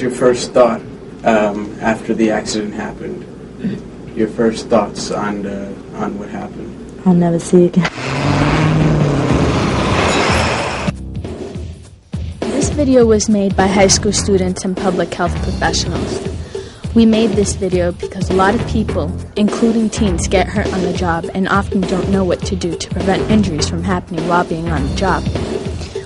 was your first thought after the accident happened? Your first thoughts on what happened? I'll never see it again. This video was made by high school students and public health professionals. We made this video because a lot of people, including teens, get hurt on the job and often don't know what to do to prevent injuries from happening while being on the job.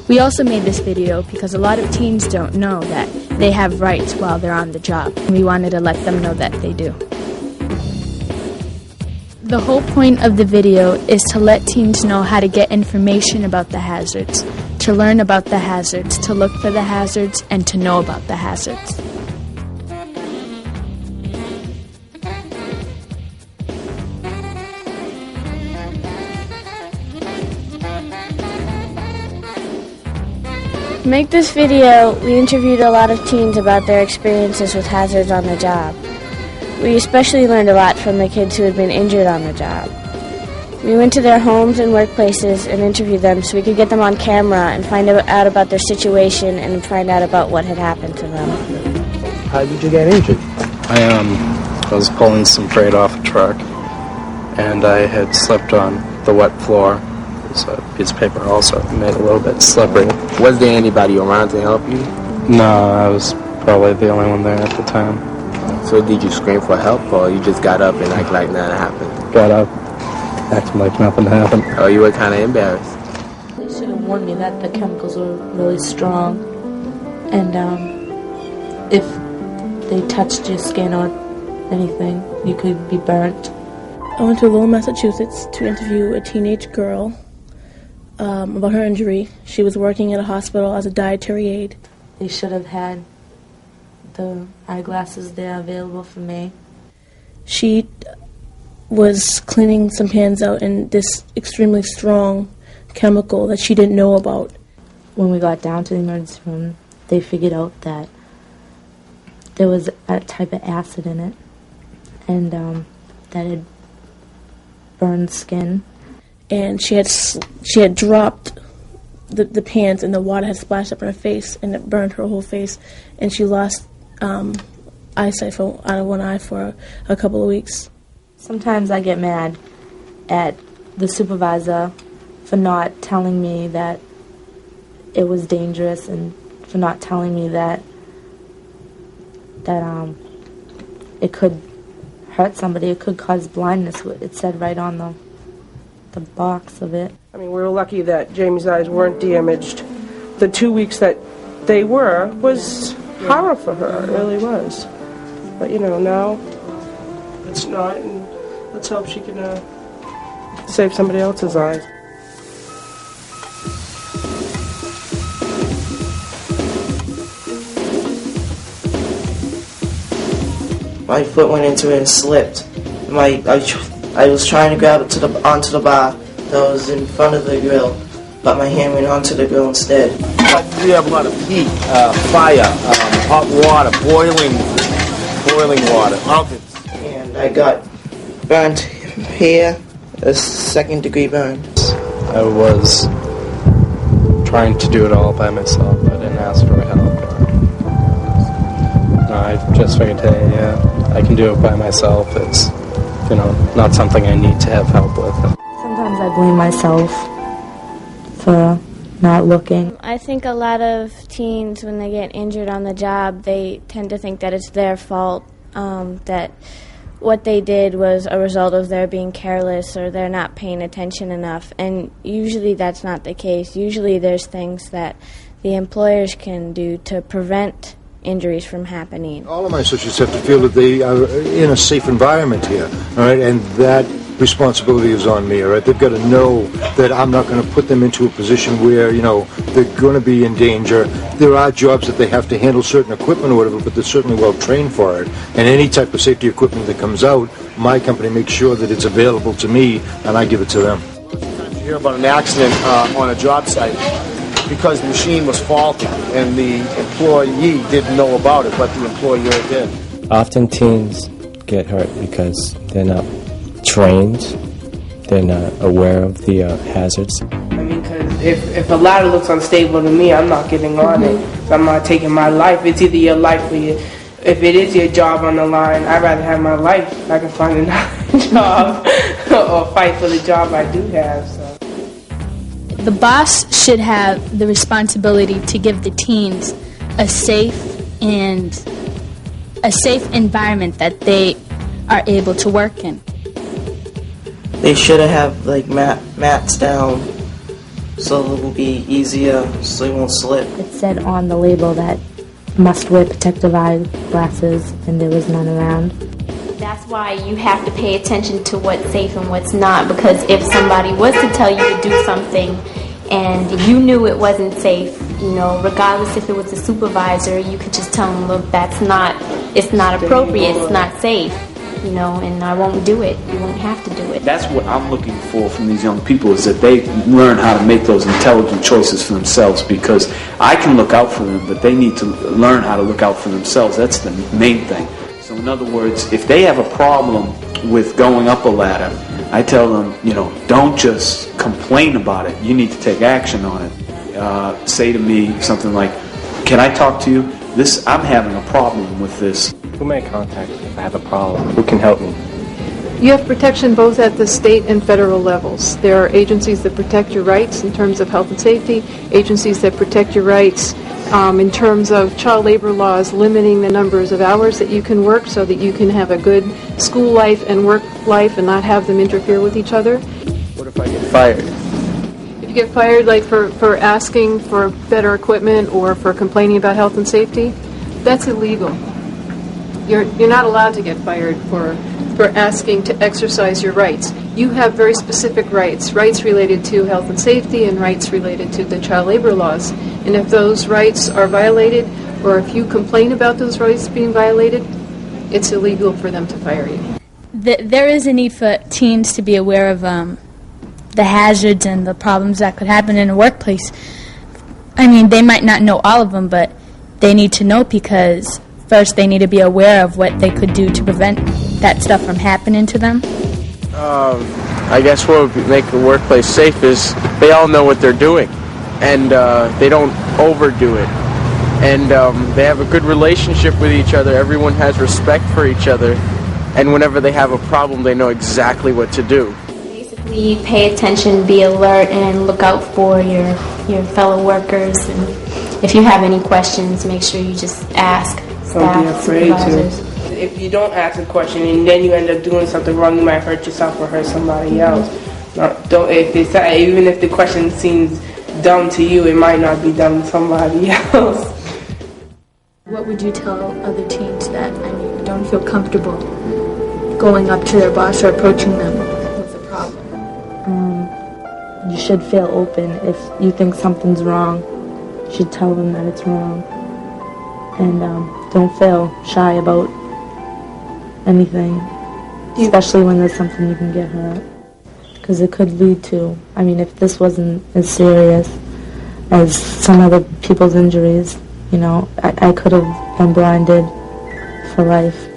We also made this video because a lot of teens don't know that they have rights while they're on the job. We wanted to let them know that they do. The whole point of the video is to let teens know how to get information about the hazards, to learn about the hazards, to look for the hazards, and to know about the hazards. To make this video, we interviewed a lot of teens about their experiences with hazards on the job. We especially learned a lot from the kids who had been injured on the job. We went to their homes and workplaces and interviewed them so we could get them on camera and find out about their situation and find out about what had happened to them. How did you get injured? I was pulling some freight off a truck, and I had slipped on the wet floor. So a piece of paper also made it a little bit slippery. Was there anybody around to help you? No, I was probably the only one there at the time. So did you scream for help, or you just got up and acted like nothing happened? Got up, acting like nothing happened. Oh, you were kind of embarrassed. They should have warned me that the chemicals were really strong, and if they touched your skin or anything, you could be burnt. I went to Lowell, Massachusetts to interview a teenage girl about her injury. She was working at a hospital as a dietary aide. They should have had the eyeglasses there available for me. She was cleaning some pans out in this extremely strong chemical that she didn't know about. When we got down to the emergency room, they figured out that there was a type of acid in it, and that had burned skin. And she had dropped the pans, and the water had splashed up in her face, and it burned her whole face, and she lost eyesight out of one eye for a couple of weeks. Sometimes I get mad at the supervisor for not telling me that it was dangerous, and for not telling me that it could hurt somebody, it could cause blindness. It said right on the box of it. I mean, we were lucky that Jamie's eyes weren't damaged. The 2 weeks that they were was horror for her, it really was. But you know, now it's not, and let's hope she can save somebody else's eyes. My foot went into it and slipped. I was trying to grab it onto the bar that was in front of the grill, but my hand went onto the grill instead. We have a lot of heat, fire, hot water, boiling water, ovens. And I got burnt here, a second-degree burn. I was trying to do it all by myself. I didn't ask for help. I just figured, hey, yeah, I can do it by myself. It's, not something I need to have help with. Sometimes I blame myself for not looking. I think a lot of teens, when they get injured on the job, they tend to think that it's their fault, that what they did was a result of their being careless or they're not paying attention enough. And usually that's not the case. Usually there's things that the employers can do to prevent injuries from happening. All of my associates have to feel that they are in a safe environment here, all right, and that responsibility is on me, all right? They've got to know that I'm not going to put them into a position where, they're going to be in danger. There are jobs that they have to handle certain equipment or whatever, but they're certainly well trained for it. And any type of safety equipment that comes out, my company makes sure that it's available to me, and I give it to them. Sometimes you hear about an accident on a job site because the machine was faulty and the employee didn't know about it, but the employer did. Often teens get hurt because they're not trained they're not aware of the hazards. I mean, because if a ladder looks unstable to me, I'm not getting on it. So I'm not taking my life. It's either your life or your... If it is your job on the line, I'd rather have my life. I can find another job or fight for the job I do have. So. The boss should have the responsibility to give the teens a safe environment that they are able to work in. They should have like mats down so it will be easier so they won't slip. It said on the label that must wear protective eyeglasses, and there was none around. That's why you have to pay attention to what's safe and what's not, because if somebody was to tell you to do something and you knew it wasn't safe, you know, regardless if it was a supervisor, you could just tell them, look, it's not appropriate, it's not safe, you know, and I won't do it. You won't have to do it. That's what I'm looking for from these young people, is that they learn how to make those intelligent choices for themselves, because I can look out for them, but they need to learn how to look out for themselves. That's the main thing. So in other words, if they have a problem with going up a ladder, I tell them, you know, don't just complain about it. You need to take action on it. Say to me something like, can I talk to you? I'm having a problem with this. Who may I contact if I have a problem? Who can help me? You have protection both at the state and federal levels. There are agencies that protect your rights in terms of health and safety, agencies that protect your rights in terms of child labor laws, limiting the numbers of hours that you can work so that you can have a good school life and work life and not have them interfere with each other. What if I get fired? If you get fired, like for asking for better equipment or for complaining about health and safety, that's illegal. You're not allowed to get fired for asking to exercise your rights. You have very specific rights related to health and safety and rights related to the child labor laws. And if those rights are violated, or if you complain about those rights being violated, it's illegal for them to fire you. There is a need for teens to be aware of the hazards and the problems that could happen in a workplace. I mean, they might not know all of them, but they need to know, because first they need to be aware of what they could do to prevent that stuff from happening to them. I guess what would make a workplace safe is they all know what they're doing, and they don't overdo it, and they have a good relationship with each other. Everyone has respect for each other, and whenever they have a problem, they know exactly what to do. Basically, pay attention, be alert, and look out for your fellow workers. And if you have any questions, make sure you just ask. Don't be afraid to. If you don't ask a question and then you end up doing something wrong, you might hurt yourself or hurt somebody else. Even if the question seems dumb to you, it might not be dumb to somebody else. What would you tell other teens that, don't feel comfortable going up to their boss or approaching them with a problem? You should feel open. If you think something's wrong, you should tell them that it's wrong. And don't feel shy about anything, especially when there's something you can get hurt. Because it could lead to, if this wasn't as serious as some other people's injuries, I could have been blinded for life.